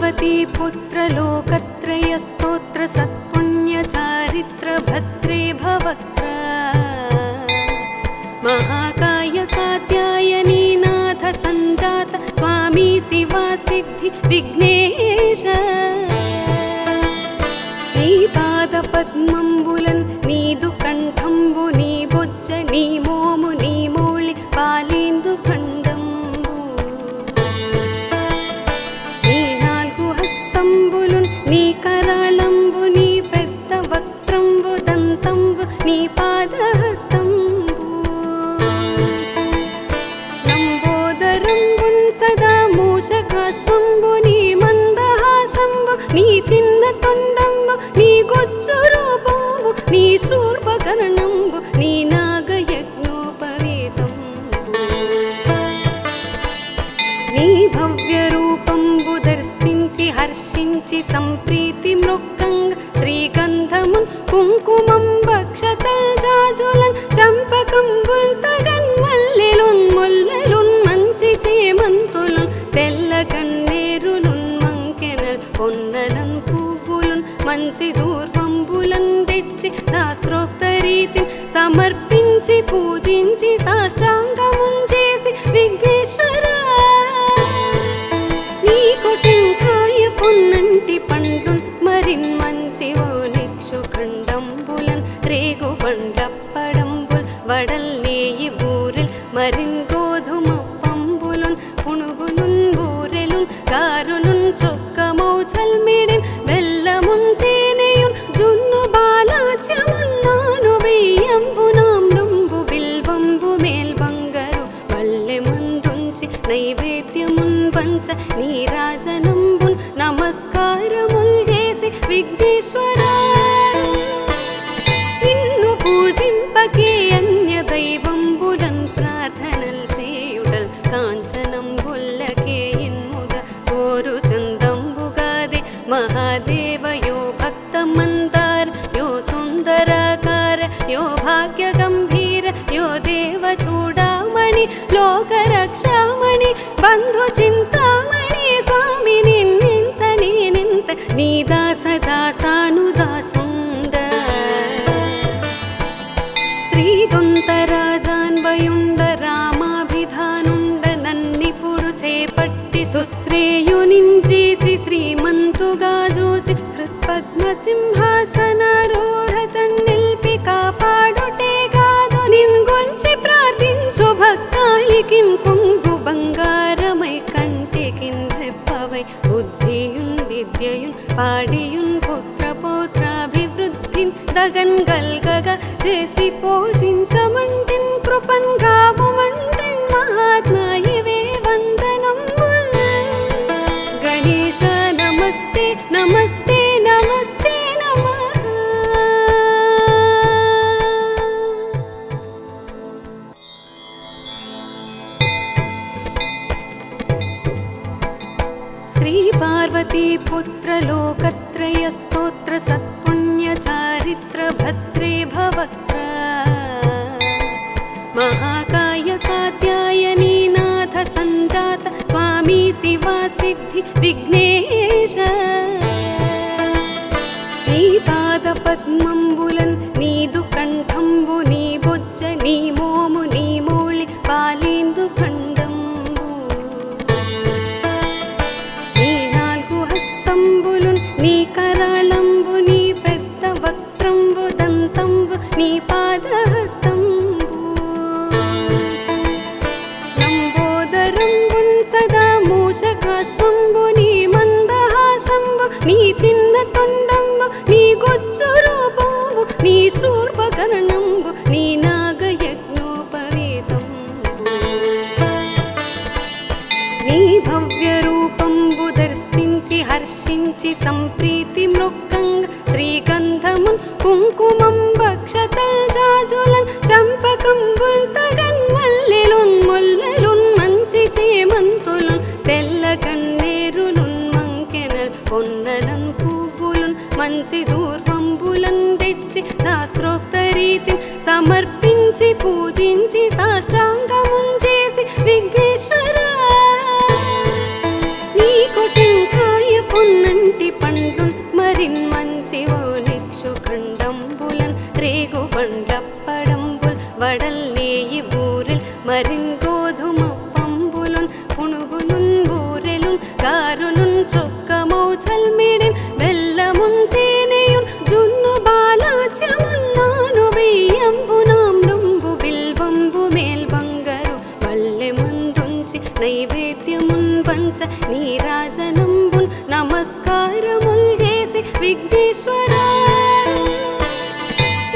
श्रीपार्वतीपुत्र लोकत्रयस्तोत्र सत्पुण्यचारित्र भद्रे भवक्त्र महाकाय कात्यायनीनाथ सञ्जात स्वामी शिवा सिद्धि विघ्नेश नी पादपद्मम्बुलन् नीदु कण्ठम्बु नी बोज्ज नी मोमु नी मोळि पालेन्दु खण्डम्बु नी नाल्गु हस्तम्बुलुन् नी कराळम्बु नी पेद्द वक्त्रम्बु दन्तम्बु नी पादहस्तम्बु लम्बोदरम्बुन् सदा मूषकाश्वम्बु नी मन्दहासम्बु नी चिन्न तोण्डम्बु नी गोच्चु रूपम्बु नी शूर्पकर्णम्बु नी नागयज्ञोपवीतम्बु నీ భవ్య రూపంబు దర్శించి హర్షించి సంప్రీతి మృక్కంగ శ్రీగంధమున్ కుంకుమం భక్షతల్ జాజులన్ చంపకంబుల్ తగన్ మల్లెలున్ ముల్లెలున్ మంచి చేమంతులున్ తెల్ల కన్నేరులున్ మంకెనల్ పొన్నలన్ పువ్వులున్ మంచి దూర్వంబులన్ తెచ్చి శాస్త్రోక్త రీతిని సమర్పించి పూజించి సాష్టాంగమున్ చేసి విఘ్నేశ్వర నీకు టెంకాయ పొన్నంటి పండ్లున్ మరిన్ మంచి ఓనిక్షు ఖండంబులన్ రేగు బండప్పడంబుల్ వడల్లేయి బూరెల్ మరిన్ గోధుమ పంబులున్ పునుగులున్ బూరెలున్ కారులున్ చొక్కమౌ చల్మిడిన్ బెల్లమున్ తేనెయున్ జున్ను బాలాచ్యమున్నాను బియ్యంబు నామ్రంబు బిల్వంబు మేల్బంగరు పల్లె ముందుంచి నైవేద్యమున్ పంచ నీరాజనంబున్ నమస్కారముల్ చేసి విఘ్నేశ్వర నిన్ను పూజింపకే అన్య దైవంబులన్ ప్రార్థనల్ చేయుటల్ కాంచనంబుల్లకే ఇన్ముద కోరు చందంబుగాదే మహాదేవ యో భక్త మందార యో సుందరాకార యో భాగ్య గంభీర యో దేవ చూడామణి లోక రక్షామణి బంధు చింతామణి స్వామి నిన్నించని నింత నీ దాస దాసానుదాసుండ శ్రీదొంతరాజాన్వయుండ రామాభిధానుండ నన్నిపుడు చేపట్టి సుశ్రేయునించేసి శ్రీమంతుగా జూచి హృత్పద్మసింహాసనారూఢ తన్నిల్పి కాపాడుటే కాదు నిన్గొల్చి ప్రార్థించు భక్తాళికిం కొంగు బంగారమై కంటికిన్ రెప్పవై బుద్ధియున్ విద్యయున్ పాడియున్ పుత్ర పౌత్రాభివృద్ధిన్ దగన్ గల్గగా చేసి పోషించమంటిన్ కృపన్ గావుమంటిన్ మహాత్మా ఇవే వందనంబుల్ గణేశ నమస్తే నమస్తే నమస్తే నమః श्रीपार्वतीपुत्र लोकत्रयस्तोत्र सत्पुण्यचारित्र भद्रे भवक्त्र महाकाय कात्यायनीनाथ सञ्जात स्वामी शिवा सिद्धि विघ्नेश నీ పాదపద్మంబులన్ నీదు కంఠంబు నీ బొజ్జ నీ మోము నీ మోళి పాలేందు ఖండంబు నీ నాల్గు హస్తంబులున్ నీ కరాళంబు నీ పెద్ద వక్త్రంబు దంతంబు నీ పాదహస్తంబు లంబోదరంబున్ సదా మూషకాశ్వంబు నీ మందహాసంబు నీ చిన్న తొండంబు నీ గొచ్చు రూపంబు నీ శూర్పకర్ణంబు నీ నాగయజ్ఞోపవీతంబు నీ భవ్య రూపంబు దర్శించి హర్షించి సంప్రీతి మృక్కంగ శ్రీగంధమున్ కుంకుమం భక్షతల్ జాజులన్ చంపకంబుల్ తగన్ మల్లెలున్ ముల్లెలున్ మంచి చేమంతులున్ తెల్ల కన్నేరులున్ మంకెనల్ పొన్నలన్ పువ్వులున్ మంచి దూర్వంబులన్ తెచ్చి శాస్త్రోక్త రీతిని సమర్పించి పూజించి సాష్టాంగమున్ చేసి విఘ్నేశ్వర నీకు టెంకాయ నేయి బూరెల్ మరిన్ గోధుమ పంబులున్ పుణుగులున్ బూరెలున్ గారులున్ చొక్కమౌ చల్మిడిన్ బెల్లమున్ తేనెయున్ జున్ను బాలాచ్యమున్ నాను బియ్యంబు నామ్రంబు బిల్వంబు మేల్ బంగారు పల్లె ముందుంచి నైవేద్యమున్ పంచ నీరాజనంబున్ నమస్కారముల్ చేసి విఘ్నేశ్వరా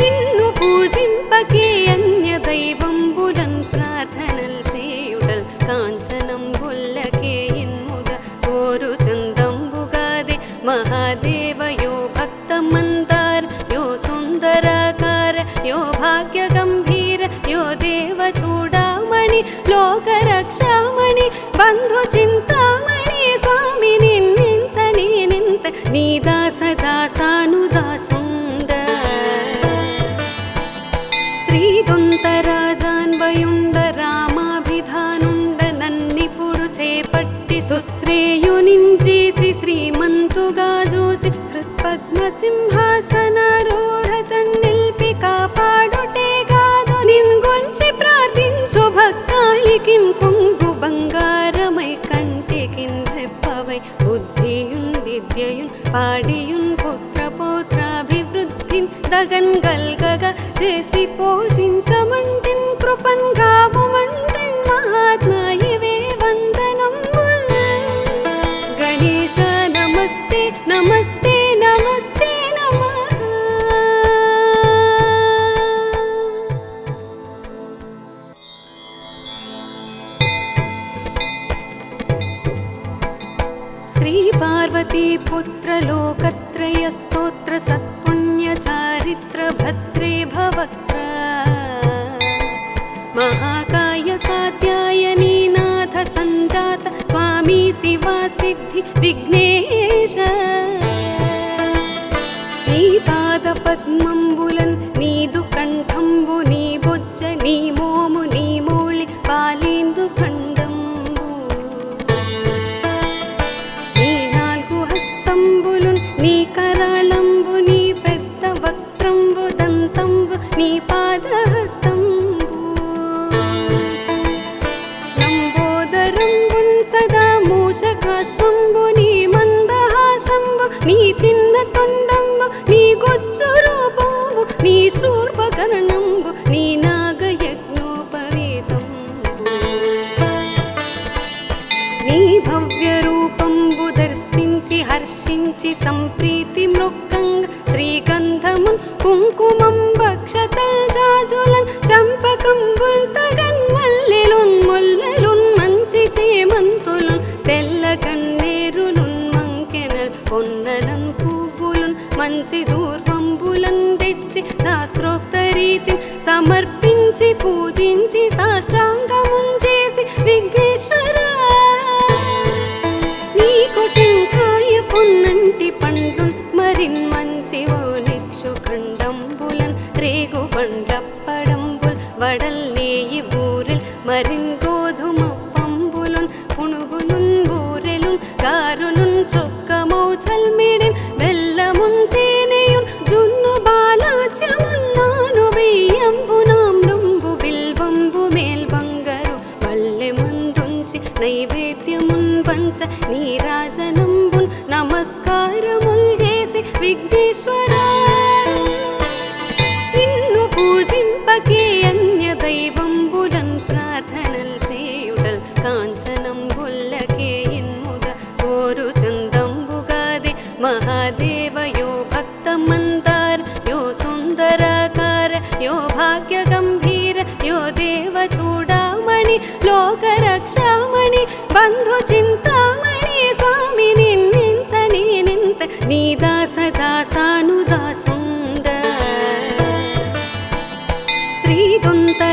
నిన్ను పూజింపకే అన్య దైవంబులన్ ప్రార్థనల్ చేయుటల్ కాంచనంబుల్లకే ఇన్ముగ కోరు చందంబుగాదే మహాదేవ యో భక్త మందార యో సుందరాకార యో భాగ్య గంభీర యో దేవ చూడామణి లోక రక్షామణి బంధు చింతామణి స్వామి నిన్నించని నింత నీ దాస దాసానుదాసుండ శ్రీదొంతరాజాన్వయుండ రామాభిధానుండ నన్నిపుడు చేపట్టి సుశ్రేయునించేసి శ్రీమంతుగా జూచి హృత్పద్మసింహాసనారూఢ తన్నిల్పి కాపాడుటే కాదు నిన్గొల్చి ప్రార్థించు భక్తాళికిన్ కొంగు బంగారమై కంటికిన్ రెప్పవై బుద్ధియున్ విద్యయున్ పాడియున్ పుత్ర పౌత్రాభివృద్ధిన్ దగన్ గల్గగా చేసి పోషించమంటిన్ కృపన్ గావుమంటిన్ మహాత్మా ఇవే వందనంబుల్ గణేశ నమస్తే నమస్తే నమస్తే నమః శ్రీ పార్వతీ పుత్ర లోకత్రయ స్తోత్ర సత్పుణ్య చారిత్ర భద్రే భవక్త్ర మహాకాయ కాత్యాయనీ నాథ సంజాత స్వామి శివా సిద్ధి విఘ్నేశ నీ పాద పద్మంబులన్ నీదు కంఠంబు నీ బొజ్జ నీ మోము నీ మౌళి పాలేందు ఖండంబు నీ నాలుగు హస్తంబులున్ నీ కరాళంబు నీ పెద్ద వక్త్రంబు దంతంబు నీ పాదహస్తంబు లంబోదరంబున్ సదా మూషకాశ్వంబు నీ మందహాసంబు నీ చిన్న తొండంబు నీ గొజ్జు రూపంబు నీ శూర్పకర్ణంబు నీ నాగయజ్ఞోపవీతంబు నీ భవ్య రూపంబు దర్శించి హర్షించి సంప్రీతి మృక్కంగ శ్రీగంధమున్ కుంకుమం భక్షతల్ జాజులన్ చంపకంబుల్ తగన్ మల్లెలున్ ముల్లెలున్ మంచి చేమంతులున్ తెల్ల కన్నేరులున్ మంకెనల్ పొన్నలన్ పువ్వులున్ మంచి దూర్వంబులన్ తెచ్చి శాస్త్రోక్త రీతిని సమర్పించి పూజించి సాష్టాంగమున్ చేసి విఘ్నేశ్వరా నీకు టెంకాయ పొన్నంటి పండ్లున్ మరిన్ మంచి ఓ నిక్షు ఖండంబులన్ రేగు బండప్పడంబుల్ వడల్ నేయి బూరెల్ మరిన్ గోధుమ పంబులున్ పుణుగులున్ బూరెలున్ గారులున్ చొక్కమౌ చల్మిడిన్ బెల్లమున్ తేనెయున్ జున్ను బాలాచ్యమున్ నాను బియ్యంబు నామ్రంబు బిల్వంబు మేల్ బంగారు పల్లె ముందుంచి నైవేద్యమున్ పంచ నీరాజనంబున్ నమస్కారముల్ చేసి విఘ్నేశ్వరా నిన్ను పూజింపకే అన్య దైవంబులన్ ప్రార్థనల్ చేయుటల్ కాంచనంబుల్లకే ఇన్ముగ కోరు చందంబుగాదే మహాదేవ యో భక్త మందార యో సుందరాకార యో భాగ్య గంభీర యో దేవ చూడామణి లోక రక్షామణి బంధు చింతామణి స్వామి నిన్నించని నింత నీ దాస దాసానుదాసుండ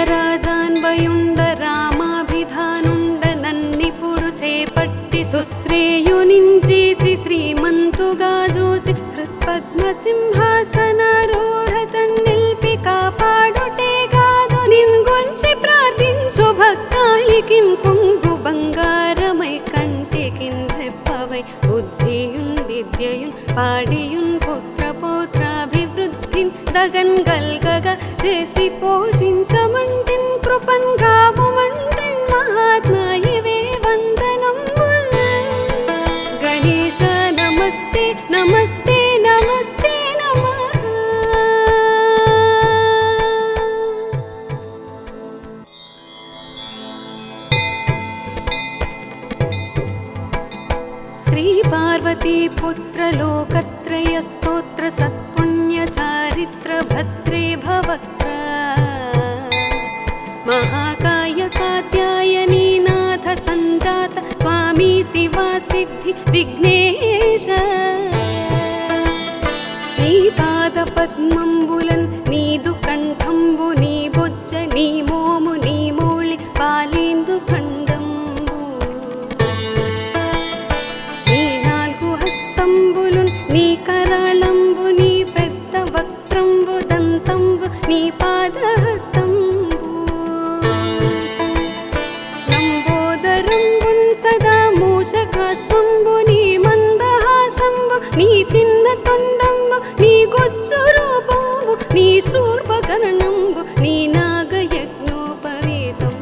శ్రీదొంతరాజాన్వయుండ రామాభిధానుండ నన్నిపుడు చేపట్టి సుశ్రేయునించేసి శ్రీమంతుగా జూచి హృత్పద్మసింహాసనారూఢ తన్నిల్పి కాపాడుటే కాదు నిన్గొల్చి ప్రార్థించు భక్తాళికిన్ కొంగు బంగారమై కంటికిన్ రెప్పవై బుద్ధియున్ విద్యయున్ పాడియున్ పుత్ర పౌత్రాభివృద్ధిన్ దగన్ గల్గగా చేసి పోషించమంటిన్ पार्वतीपुत्र लोकत्रयस्तोत्र सत्पुण्यचारित्र भद्रे भवक्त्र महाकाय कात्यायनी नाथ संजात स्वामी शिवा सिद्धि विघ्नेश नी पाद पद्मंबुलन् नीदु कंठंबु नी बొజ్జ నీ మోము నీ మౌళి పాలేందు ఖండంబు నీ నాలుగు హస్తంబులున్ నీ కరాళంబు నీ పెద్ద వక్త్రంబు దంతంబు నీ పాదహస్తంబు లంబోదరంబున్ సదా మూషకాశ్వంబు నీ మందహాసంబు నీ చిన్న తొండంబు నీ గొజ్జు రూపంబు నీ శూర్పకర్ణంబు నీ నాగయజ్ఞోపవీతంబు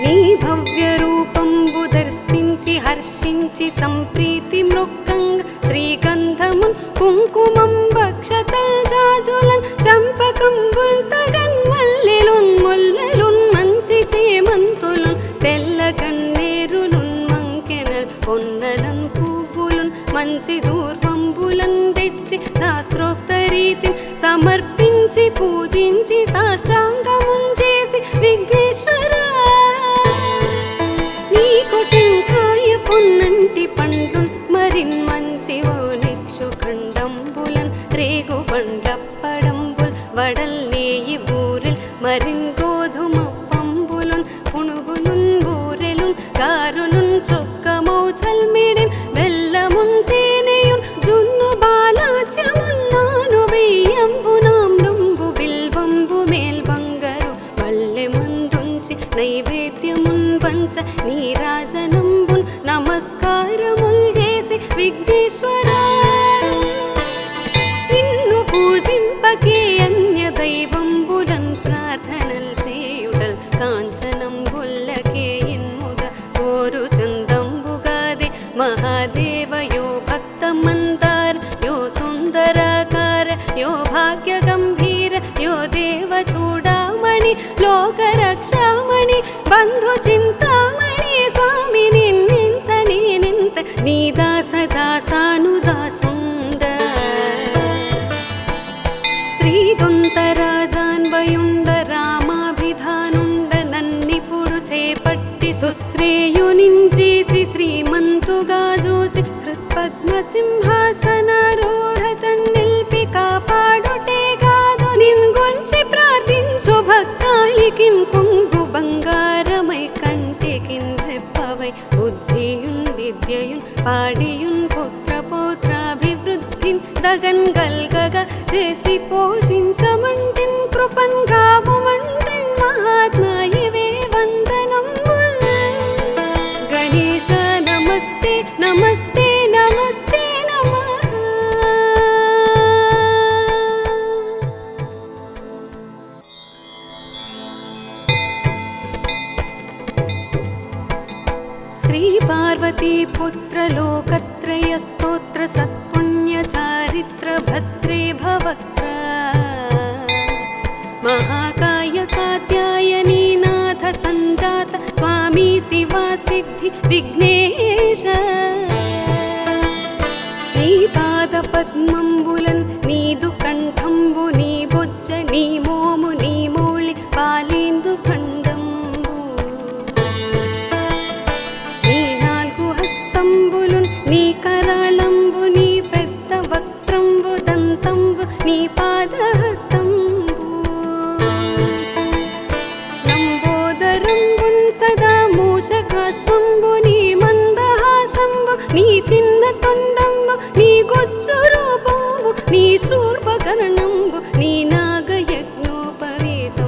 నీ భవ్య రూపంబు దర్శించి హర్షించి సంప్రీతి మృక్కంగ శ్రీగంధమున్ కుంకుమం భక్షతల్ జాజులన్ చంపకంబుల్ తగన్ మల్లెలున్ ముల్లెలున్ మంచి చేమంతులున్ తెల్ల కన్నేరులున్ మంకెనల్ పొన్నలన్ పువ్వులున్ మంచి దూర్వంబులన్ తెచ్చి శాస్త్రోక్త రీతిని సమర్పించి పూజించి సాష్టాంగమున్ చేసి విఘ్నేశ్వర నీకు టెంకాయ పొన్నంటి పండ్లున్ మరిన్ మంచి ఓ నిక్షు ఖండంబులన్ రేగు బండప్పడంబుల్ వడల్ నేయి బూరెల్ మరిన్ గోధుమ పంబులున్ పునుగులున్ బూరెలున్ గారులున్ చొక్కమౌ చల్మిడిన్ బెల్లమున్ తేనెయున్ జున్ను బాలాచ్యమున్నాను వెయ్యంబు నామ్రంబు బిల్వంబు మేల్బంగరు పల్లె మందుంచి నైవేద్యమున్ పంచ నీరాజనంబున్ నమస్కారముల్ చేసి విఘ్నేశ్వర నిన్ను పూజింపకే అన్య దైవంబులన్ ప్రార్థనల్ చేయుటల్ కాంచనంబుల్లకే ఇన్ముగ కోరు చందంబుగాదే మహాదేవ యో భక్త మందార యో సుందరాకార యో భాగ్య గంభీర యో దేవ చూడామణి లోక రక్షామణి బంధు చింతామణి స్వామి నిన్నించని నింత నీ దాస దాసానుదాసుండ శ్రీదొంతరాజాన్వయుండ రామాభిధానుండ నన్నిపుడు చేపట్టి సుశ్రేయునించేసి శ్రీమంతుగా జూచి హృత్పద్మసింహాసనారూఢ తన్నిల్పి కాపాడుటే కాదు నిన్గొల్చి ప్రార్థించు భక్తాళికిన్ కొంగు బంగారమై కంటికిన్ రెప్పవై బుద్ధియున్ విద్యయున్ పాడియున్ పుత్ర పౌత్రాభివృద్ధిన్ దగన్ గల్గగా చేసి పోషించమంటిన్ కృపన్ గావుమంటిన్ మహాత్మాయివే వందనంబుల్ గణేశ నమస్తే నమస్తే నమస్తే నమః శ్రీ పార్వతీపుత్ర లోకత్రయస్తోత్ర సత్పుణ్యచారిత్ర భద్రే భవక్త్ర महाकाय कात्यायनी नाथ संजात स्वामी शिवा सिद्धि विघ्नेश नी पाद पद्मंबुलन् नीदु कंठंबु नी बొజ్జ నీ మోము నీ మౌళి పాలేందు ఖండంబు నీ నాలుగు హస్తంబులున్ నీ కరాళంబు నీ పెద్ద వక్త్రంబు దంతంబు నీ పాదహస్తంబు లంబోదరంబున్ సదా మూషకాశ్వంబు నీ మందహాసంబు నీ చిన్న తొండంబు నీ గొజ్జు రూపంబు నీ శూర్పకర్ణంబు నీ నాగయజ్ఞోపవీతంబు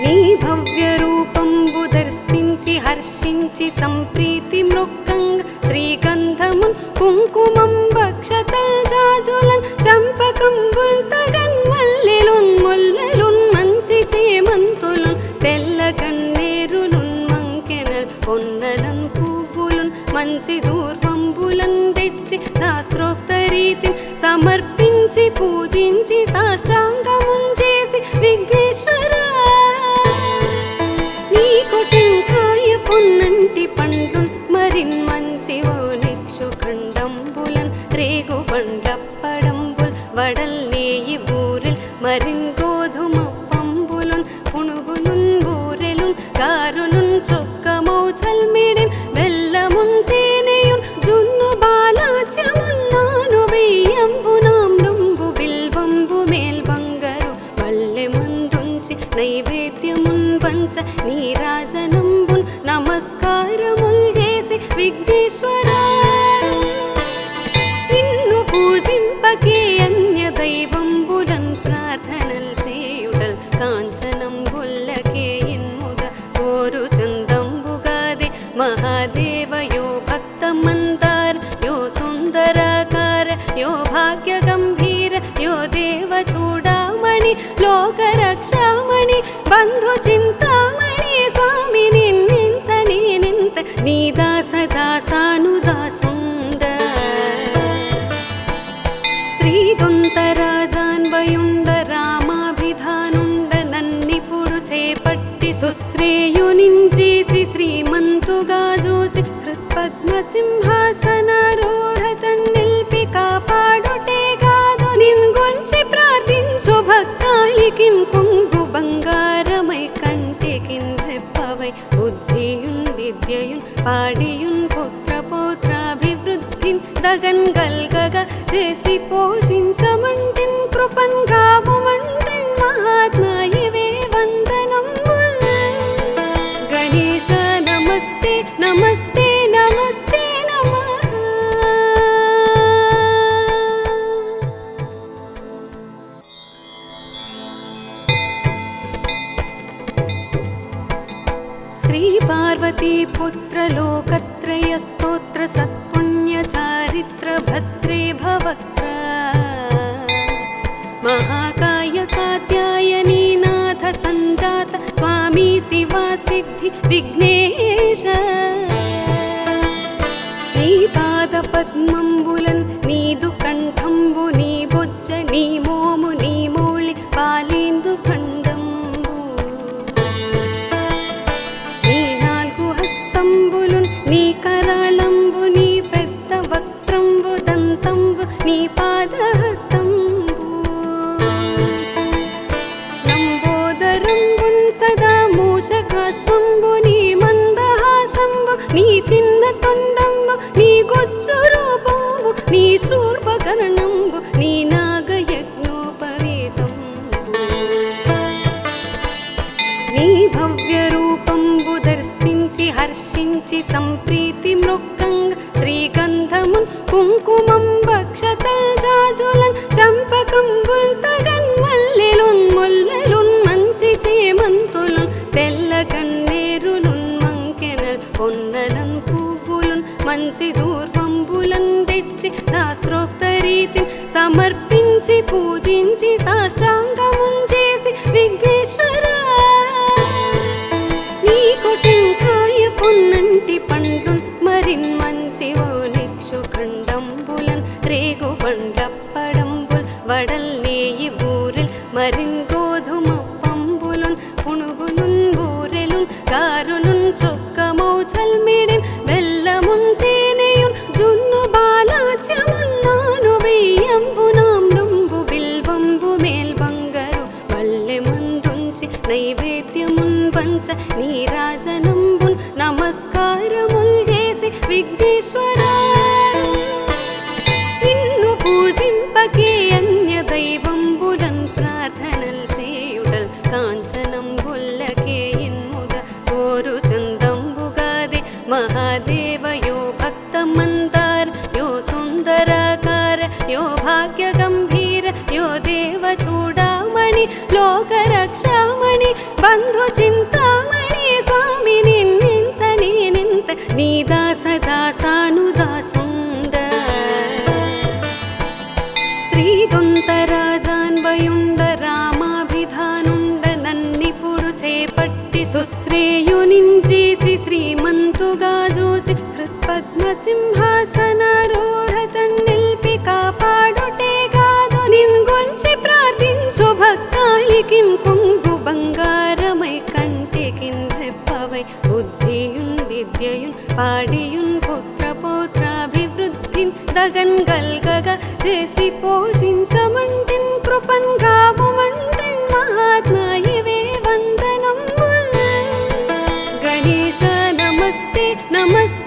నీ భవ్య రూపంబు దర్శించి హర్షించి సంప్రీతి మృక్కంగ శ్రీగంధమున్ కుంకుమం భక్షతల్ జాజులన్ చంపకంబుల్ తగన్ మల్లెలున్ ముల్లెలున్ మంచి చేమంతులున్ తెల్ల కన్నేరులున్ మంకెనల్ పొన్నలన్ పువ్వులున్ మంచి దూర్వంబులన్ తెచ్చి శాస్త్రోక్త రీతిని సమర్పించి పూజించి సాష్టాంగమున్ చేసి విఘ్నేశ్వర నీకు టెంకాయ మరిన్ గోధుమ పంబులున్ పునుగులున్ బూరెలున్ గారులున్ చొక్కమౌ చల్మిడిన్ బెల్లమున్ తేనెయున్ జున్ను బాలాచ్యమున్ నాను బియ్యంబు నామ్రంబు బిల్వంబు మేల్ బంగారు వల్లెమందుంచి నైవేద్యమున్ పంచ నీరాజనంబున్ నమస్కారముల్ చేసి విఘ్నేశ్వరా నిన్ను పూజింపకే అన్య దైవంబులన్ ప్రార్థనల్ చేయుటల్ కాంచనంబుల్లకే ఇన్ముద కోరు చందంబుగాదే మహాదేవ యో భక్త మందార యో సుందరాకార యో భాగ్య గంభీర యో దేవ చూడామణి లోక రక్షామణి బంధు చింతామణి స్వామి నిన్నించని నింత నీ దాస దాసానుదాసుండ శ్రీదొంతరాజాన్వయుండ రామాభిధానుండ నన్నిపుడు చేపట్టి సుశ్రేయునించేసి శ్రీమంతుగా జోచి హృత్పద్మసింహాసనారూఢ తన్నిల్పి కాపాడుటే కాదు నిన్గొల్చి ప్రార్థించు భక్తాళికిన్ కొంగు బంగారమై కంటికిన్ రెప్పవై బుద్ధియున్ విద్యయున్ పాడియున్ పుత్ర పౌత్రాభివృద్ధిన్ దగన్ గల్గగా చేసి పోషించమంటిన్ కృపన్ గావుమంటిన్ మహాత్మాయివే వందనంబుల్ గణేశ నమస్తే నమస్తే నమస్తే నమః శ్రీ పార్వతీ పుత్ర లోకత్రయ స్తోత్ర సత్పుణ్య చారిత్ర భద్రే భవక్త్ర మహాకాయ కాత్యాయనీ నాథ సంజాత స్వామి శివా సిద్ధి విఘ్నేశ నీ పాద పద్మంబులన్ నీదు కంఠంబు నీ బొజ్జ నీ మోము నీ మౌళి పాలేందు ఖండంబు నీ నాలుగు హస్తంబులున్ నీ కరాళంబు నీ పెద్ద వక్త్రంబు దంతంబు నీ పాదహస్తంబు లంబోదరంబున్ సదా మూషకాశ్వంబు నీ మందహాసంబు నీ చిన్న తొండంబు నీ గొజ్జు రూపంబు నీ శూర్పకర్ణంబు నీ నాగయజ్ఞోపవేతంబు నీ భవ్య రూపంబు దర్శించి హర్షించి సంప్రీతి మృక్కంగ శ్రీగంధమున్ కుంకుమం భక్షతల్ జాజులన్ చంపకంబుల్ తగన్ మల్లెలున్ ముల్లెలున్ మంచి చేమంతులున్ తెల్ల కన్నేరులున్ మంకెనల్ పొన్నలన్ పువ్వులున్ మంచి దూర్వంబులన్ తెచ్చి శాస్త్రోక్త రీతిని సమర్పించి పూజించి సాష్టాంగమున్ చేసి విఘ్నేశ్వరా నీకు టెంకాయ పొన్నంటి పండ్లున్ మరిన్ మంచి ఓ నిక్షు ఖండంబులన్ రేగు బండప్పడంబుల్ వడల్లేయి బూరెల్ మరిన్ గోధుమ పంబులున్ పునుగులున్ బూరెలున్ గారులున్ చొక్కమౌ చల్మిడిన్ బెల్లమున్ తేనెయున్ జున్ను బాలాచ్యమున్ నాను బియ్యంబు నామ్రంబు బిల్వంబు మేల్ బంగారు వల్లెమందుంచి నైవేద్యమున్ పంచ నీరాజనంబున్ నమస్కారముల్ చేసి విఘ్నేశ్వరా నిన్ను పూజింపకే అన్య దైవంబులన్ ప్రార్థనల్ చేయుటల్ కాంచనంబుల్లకే ఇన్ముద కోరు చందంబుగాదే మహాదేవ యో భక్త మందార యో సుందరాకార యో భాగ్య గంభీర యో దేవ చూడామణి లోక రక్షామణి బంధు చింతామణి స్వామి నిన్నించని నింత నీ దాస దాసానుదాసుండ శ్రీదొంతరాజాన్వయుండ రామాభిధానుండ నన్నిపుడు చేపట్టి సుశ్రేయునించేసి శ్రీమంతుగా జోచి హృత్పద్మసింహాసనారూఢ తన్నిల్పి కాపాడుటే కాదు నిన్గొల్చి ప్రార్థించు భక్తాళికిన్ కొంగు బంగారమై కంటికిన్ రెప్పవై బుద్ధియున్ విద్యయున్ పాడియున్ పుత్ర పౌత్రాభివృద్ధిన్ దగన్ గల్గగా చేసి పోషించమంటిన్ కృపన్ గావుమంటిన్ మహాత్మా ఇవే వందనంబుల్. గణేశ నమస్తే నమస్తే